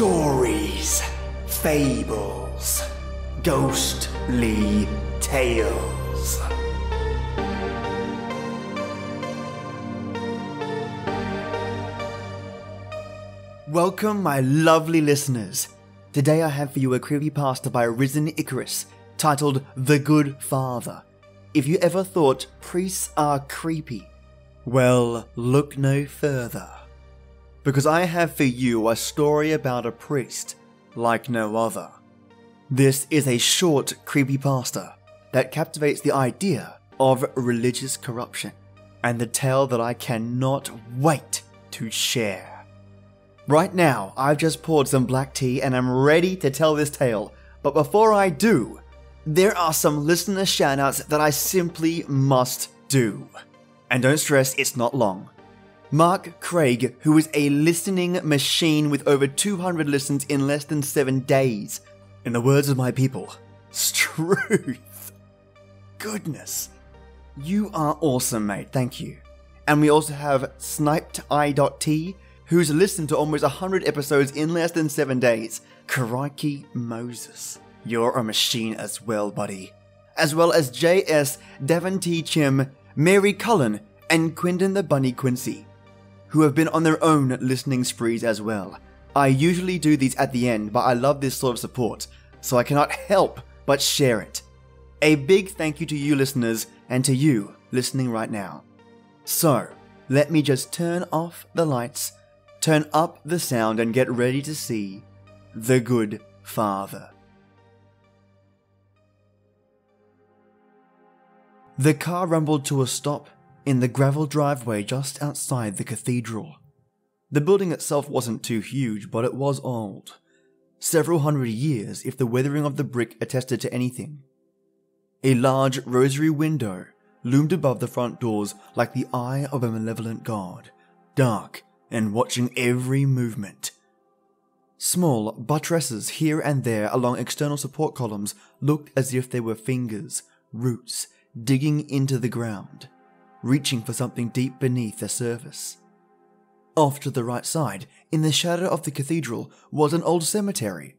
Stories, Fables, Ghostly Tales. Welcome, my lovely listeners. Today I have for you a creepypasta by Risen-Icarus titled The Good Father. If you ever thought priests are creepy, well, look no further. Because I have for you a story about a priest like no other. This is a short creepypasta that captivates the idea of religious corruption, and the tale that I cannot wait to share. Right now, I've just poured some black tea and I'm ready to tell this tale, but before I do, there are some listener shoutouts that I simply must do. And don't stress, it's not long. Mark Craig, who is a listening machine with over 200 listens in less than 7 days. In the words of my people, Struth. Goodness. You are awesome, mate, thank you. And we also have SnipedI.T, who's listened to almost 100 episodes in less than 7 days. Crikey Moses. You're a machine as well, buddy. As well as JS, Devon T. Chim, Mary Cullen, and Quindon the Bunny Quincy, who have been on their own listening sprees as well. I usually do these at the end, but I love this sort of support, so I cannot help but share it. A big thank you to you listeners, and to you listening right now. So, let me just turn off the lights, turn up the sound, and get ready to see The Good Father. The car rumbled to a stop in the gravel driveway just outside the cathedral. The building itself wasn't too huge, but it was old. Several hundred years if the weathering of the brick attested to anything. A large rosary window loomed above the front doors like the eye of a malevolent god, dark and watching every movement. Small buttresses here and there along external support columns looked as if they were fingers, roots, digging into the ground, reaching for something deep beneath the surface. Off to the right side, in the shadow of the cathedral, was an old cemetery,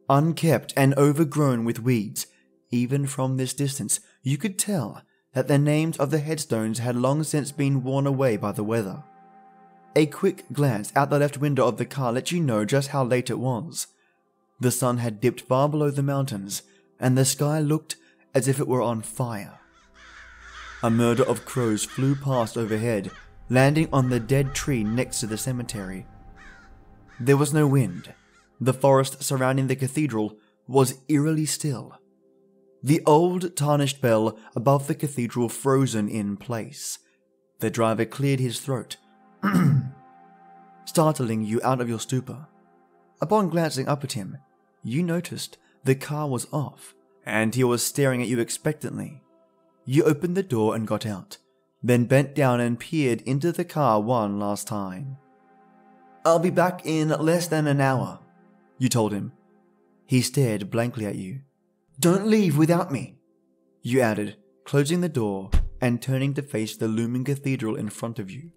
unkept and overgrown with weeds. Even from this distance, you could tell that the names of the headstones had long since been worn away by the weather. A quick glance out the left window of the car let you know just how late it was. The sun had dipped far below the mountains, and the sky looked as if it were on fire. A murder of crows flew past overhead, landing on the dead tree next to the cemetery. There was no wind. The forest surrounding the cathedral was eerily still. The old tarnished bell above the cathedral frozen in place. The driver cleared his throat, startling you out of your stupor. Upon glancing up at him, you noticed the car was off, and he was staring at you expectantly. You opened the door and got out, then bent down and peered into the car one last time. "I'll be back in less than an hour," you told him. He stared blankly at you. "Don't leave without me," you added, closing the door and turning to face the looming cathedral in front of you.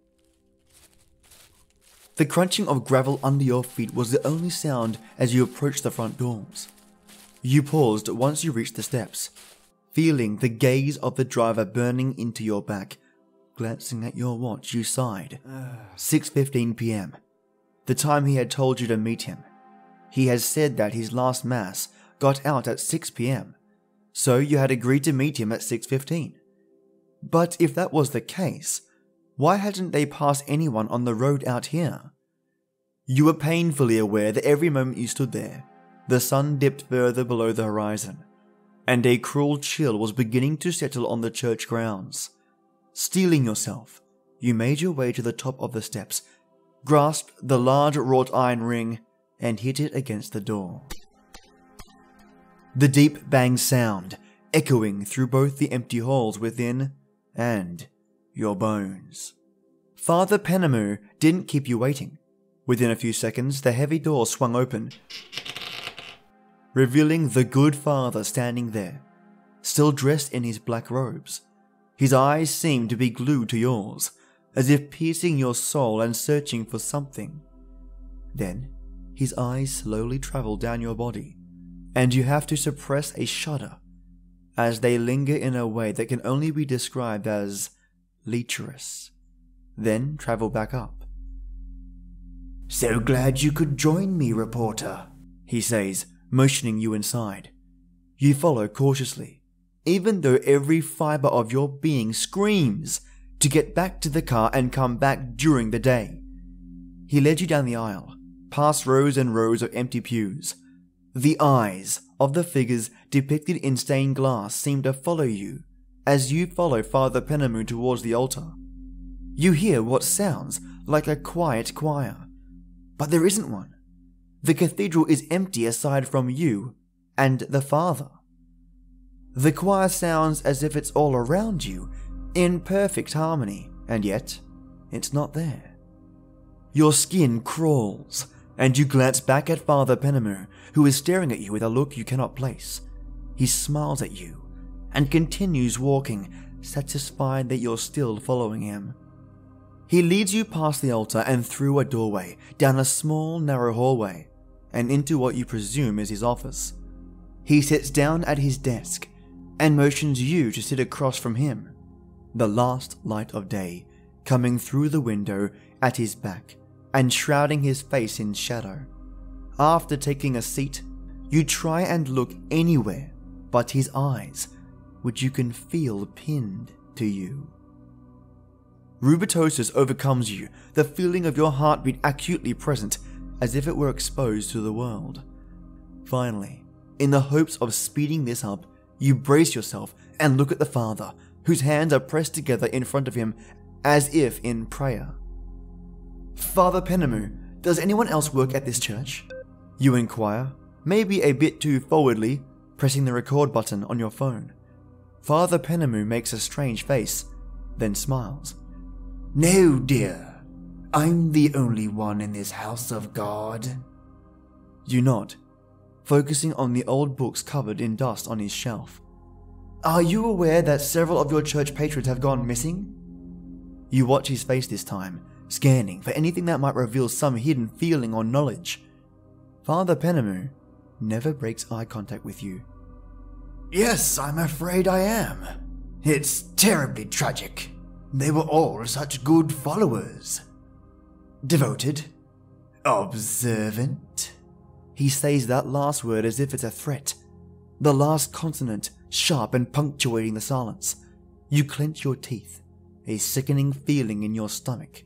The crunching of gravel under your feet was the only sound as you approached the front doors. You paused once you reached the steps, feeling the gaze of the driver burning into your back. Glancing at your watch, you sighed. 6:15 p.m. The time he had told you to meet him. He had said that his last mass got out at 6 p.m, so you had agreed to meet him at 6:15. But if that was the case, why hadn't they passed anyone on the road out here? You were painfully aware that every moment you stood there, the sun dipped further below the horizon, and a cruel chill was beginning to settle on the church grounds. Steeling yourself, you made your way to the top of the steps, grasped the large wrought iron ring, and hit it against the door. The deep bang sound echoing through both the empty halls within and your bones. Father Penamu didn't keep you waiting. Within a few seconds, the heavy door swung open, revealing the good father standing there, still dressed in his black robes. His eyes seemed to be glued to yours, as if piercing your soul and searching for something. Then, His eyes slowly travel down your body, and you have to suppress a shudder as they linger in a way that can only be described as lecherous, then travel back up. "So glad you could join me, reporter," he says, motioning you inside. You follow cautiously, even though every fiber of your being screams to get back to the car and come back during the day. He led you down the aisle, past rows and rows of empty pews. The eyes of the figures depicted in stained glass seem to follow you as you follow Father Penamu towards the altar. You hear what sounds like a quiet choir, but there isn't one. The cathedral is empty aside from you and the Father. The choir sounds as if it's all around you, in perfect harmony, and yet it's not there. Your skin crawls, and you glance back at Father Penamu, who is staring at you with a look you cannot place. He smiles at you and continues walking, satisfied that you're still following him. He leads you past the altar and through a doorway, down a small, narrow hallway, and into what you presume is his office. He sits down at his desk and motions you to sit across from him, the last light of day coming through the window at his back and shrouding his face in shadow. After taking a seat, you try and look anywhere but his eyes, which you can feel pinned to you. Rubetosis overcomes you, the feeling of your heartbeat acutely present, as if it were exposed to the world. Finally, in the hopes of speeding this up, you brace yourself and look at the Father, whose hands are pressed together in front of him as if in prayer. "Father Penamu, does anyone else work at this church?" you inquire, maybe a bit too forwardly, pressing the record button on your phone. Father Penamu makes a strange face, then smiles. "No, dear. I'm the only one in this house of God." You nod, focusing on the old books covered in dust on his shelf. "Are you aware that several of your church patrons have gone missing?" You watch his face this time, scanning for anything that might reveal some hidden feeling or knowledge. Father Penamu never breaks eye contact with you. "Yes, I'm afraid I am. It's terribly tragic. They were all such good followers. Devoted. Observant." He says that last word as if it's a threat, the last consonant sharp and punctuating the silence. You clench your teeth, a sickening feeling in your stomach.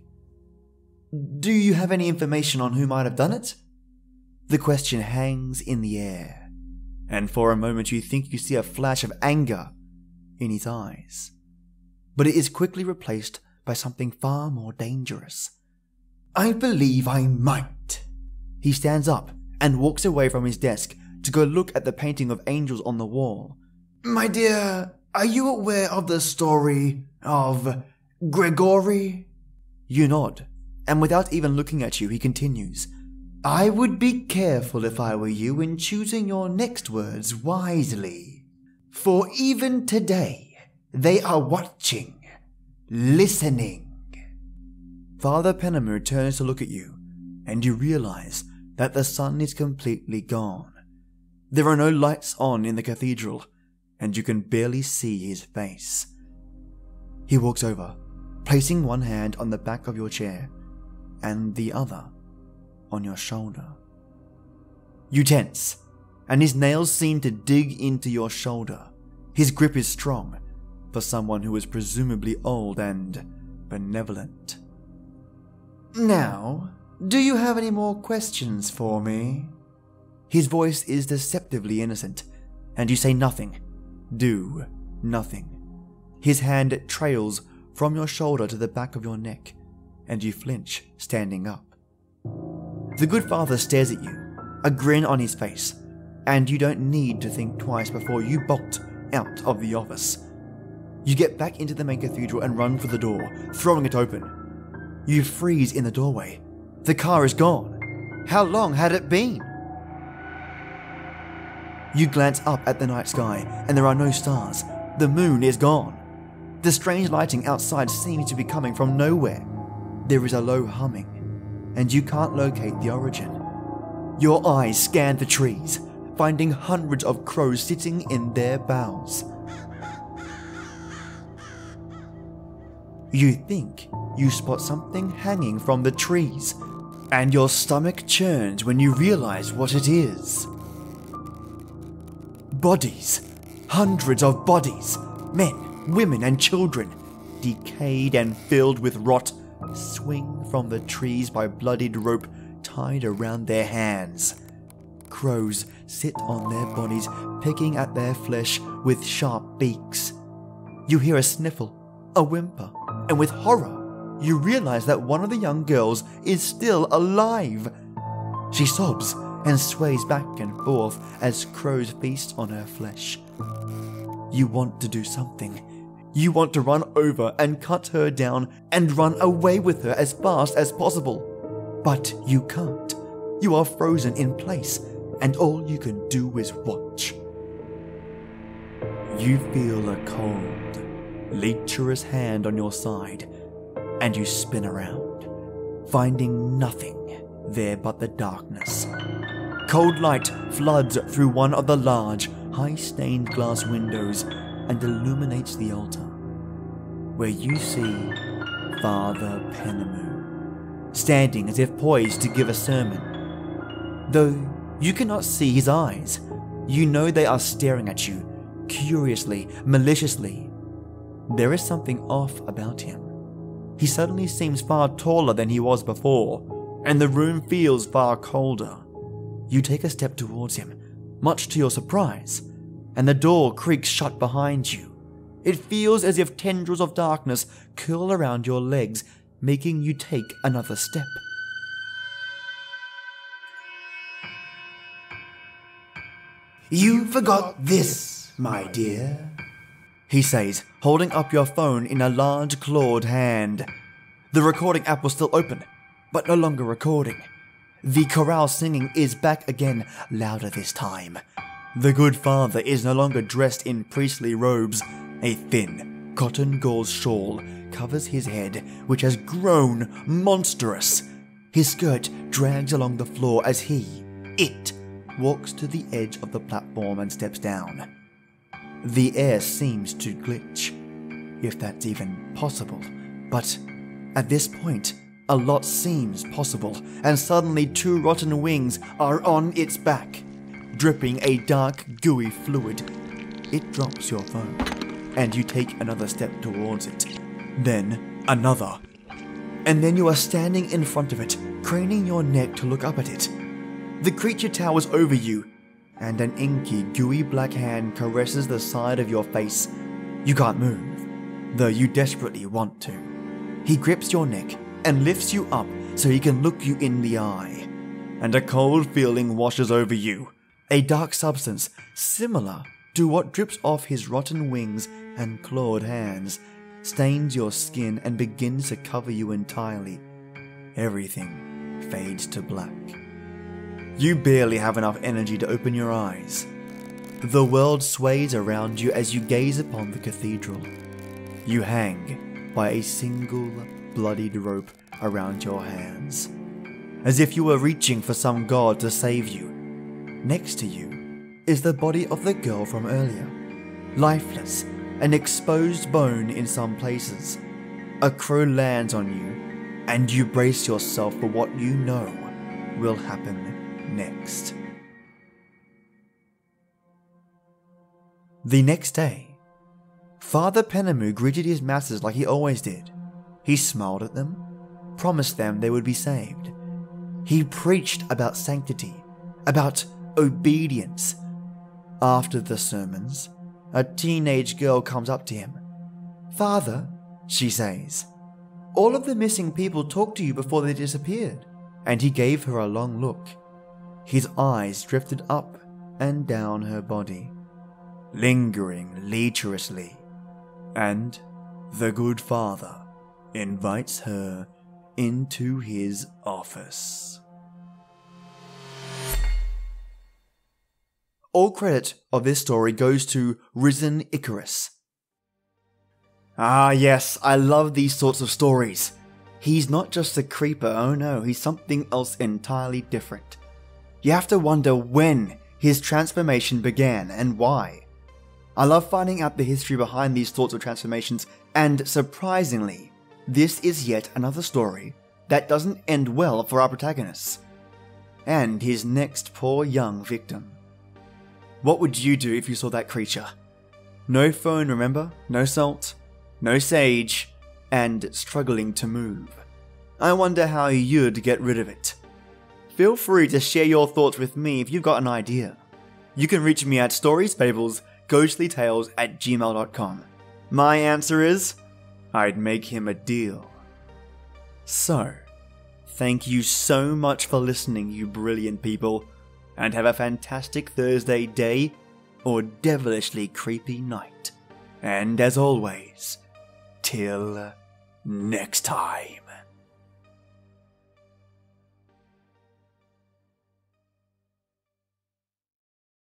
"Do you have any information on who might have done it?" The question hangs in the air, and for a moment you think you see a flash of anger in his eyes. But it is quickly replaced by something far more dangerous. "I believe I might." He stands up and walks away from his desk to go look at the painting of angels on the wall. "My dear, are you aware of the story of Gregory?" You nod, and without even looking at you, he continues. "I would be careful if I were you in choosing your next words wisely. For even today, they are watching, listening." Father Penamu turns to look at you, and you realize that the sun is completely gone. There are no lights on in the cathedral, and you can barely see his face. He walks over, placing one hand on the back of your chair, and the other on your shoulder. You tense, and his nails seem to dig into your shoulder. His grip is strong, for someone who is presumably old and benevolent. "Now, do you have any more questions for me?" His voice is deceptively innocent, and you say nothing, do nothing. His hand trails from your shoulder to the back of your neck, and you flinch, standing up. The good father stares at you, a grin on his face, and you don't need to think twice before you bolt out of the office. You get back into the main cathedral and run for the door, throwing it open. You freeze in the doorway. The car is gone. How long had it been? You glance up at the night sky, and there are no stars. The moon is gone. The strange lighting outside seems to be coming from nowhere. There is a low humming, and you can't locate the origin. Your eyes scan the trees, finding hundreds of crows sitting in their boughs. You think you spot something hanging from the trees, and your stomach churns when you realize what it is. Bodies. Hundreds of bodies. Men, women, and children, decayed and filled with rot, swing from the trees by bloodied rope tied around their hands. Crows sit on their bodies, pecking at their flesh with sharp beaks. You hear a sniffle, a whimper, and with horror, you realize that one of the young girls is still alive. She sobs and sways back and forth as crows feast on her flesh. You want to do something. You want to run over and cut her down and run away with her as fast as possible. But you can't. You are frozen in place, and all you can do is watch. You feel a cold, lecherous hand on your side, and you spin around, finding nothing there but the darkness. Cold light floods through one of the large, high-stained glass windows and illuminates the altar, where you see Father Penemu, standing as if poised to give a sermon. Though you cannot see his eyes, you know they are staring at you, curiously, maliciously. There is something off about him. He suddenly seems far taller than he was before, and the room feels far colder. You take a step towards him, much to your surprise, and the door creaks shut behind you. It feels as if tendrils of darkness curl around your legs, making you take another step. You forgot this, my dear, he says, holding up your phone in a large clawed hand. The recording app was still open, but no longer recording. The chorale singing is back again, louder this time. The good father is no longer dressed in priestly robes. A thin, cotton gauze shawl covers his head, which has grown monstrous. His skirt drags along the floor as it walks to the edge of the platform and steps down. The air seems to glitch, if that's even possible, but at this point, a lot seems possible, and suddenly 2 rotten wings are on its back, dripping a dark, gooey fluid. It drops your phone, and you take another step towards it, then another. And then you are standing in front of it, craning your neck to look up at it. The creature towers over you, and an inky, gooey black hand caresses the side of your face. You can't move, though you desperately want to. He grips your neck and lifts you up so he can look you in the eye, and a cold feeling washes over you. A dark substance, similar to what drips off his rotten wings and clawed hands, stains your skin and begins to cover you entirely. Everything fades to black. You barely have enough energy to open your eyes. The world sways around you as you gaze upon the cathedral. You hang by a single bloodied rope around your hands, as if you were reaching for some god to save you. Next to you is the body of the girl from earlier, lifeless, an exposed bone in some places. A crow lands on you, and you brace yourself for what you know will happen next. The next day, Father Penemu greeted his masses like he always did. He smiled at them, promised them they would be saved. He preached about sanctity, about obedience. After the sermons, a teenage girl comes up to him. "Father," she says, "all of the missing people talked to you before they disappeared." And he gave her a long look. His eyes drifted up and down her body, lingering lecherously, and the good father invites her into his office. All credit of this story goes to Risen-Icarus. Ah yes, I love these sorts of stories. He's not just a creeper, oh no, he's something else entirely different. You have to wonder when his transformation began and why. I love finding out the history behind these sorts of transformations, and surprisingly, this is yet another story that doesn't end well for our protagonist and his next poor young victim. What would you do if you saw that creature? No phone, remember? No salt, no sage, and struggling to move. I wonder how you'd get rid of it. Feel free to share your thoughts with me if you've got an idea. You can reach me at StoriesFablesGhostlyTales@gmail.com. My answer is, I'd make him a deal. So, thank you so much for listening, you brilliant people, and have a fantastic Thursday day or devilishly creepy night. And as always, till next time.